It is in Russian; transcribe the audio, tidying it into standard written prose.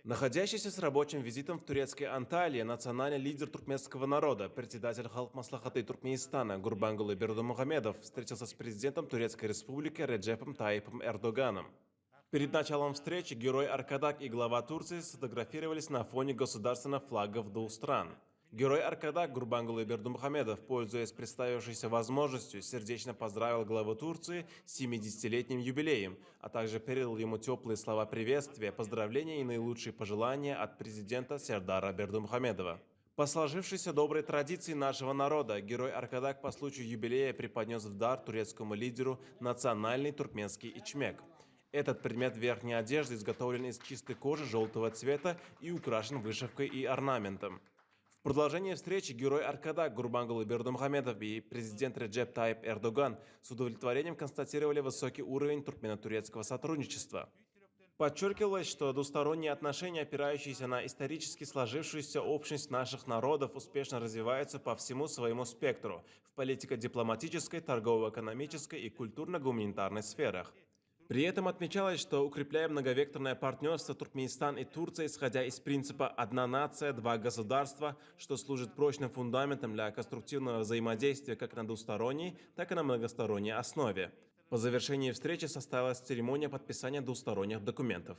Находящийся с рабочим визитом в турецкой Анталии национальный лидер туркменского народа, председатель Халк Маслахаты Туркменистана Гурбангулы Бердымухамедов встретился с президентом Турецкой Республики Реджепом Таипом Эрдоганом. Перед началом встречи герой Аркадак и глава Турции сфотографировались на фоне государственных флагов двух стран. Герой Аркадак Гурбангулы Бердымухамедов, пользуясь представившейся возможностью, сердечно поздравил главу Турции с 70-летним юбилеем, а также передал ему теплые слова приветствия, поздравления и наилучшие пожелания от президента Сердара Бердымухамедова. По сложившейся доброй традиции нашего народа, герой Аркадак по случаю юбилея преподнес в дар турецкому лидеру национальный туркменский ичмек. Этот предмет верхней одежды изготовлен из чистой кожи желтого цвета и украшен вышивкой и орнаментом. В продолжение встречи герой Аркадак Гурбангулы Бердымухамедов и президент Реджеп Таип Эрдоган с удовлетворением констатировали высокий уровень туркмено-турецкого сотрудничества. Подчеркивалось, что двусторонние отношения, опирающиеся на исторически сложившуюся общность наших народов, успешно развиваются по всему своему спектру в политико-дипломатической, торгово-экономической и культурно-гуманитарной сферах. При этом отмечалось, что укрепляя многовекторное партнерство Туркменистан и Турция, исходя из принципа «одна нация, два государства», что служит прочным фундаментом для конструктивного взаимодействия как на двусторонней, так и на многосторонней основе. По завершении встречи состоялась церемония подписания двусторонних документов.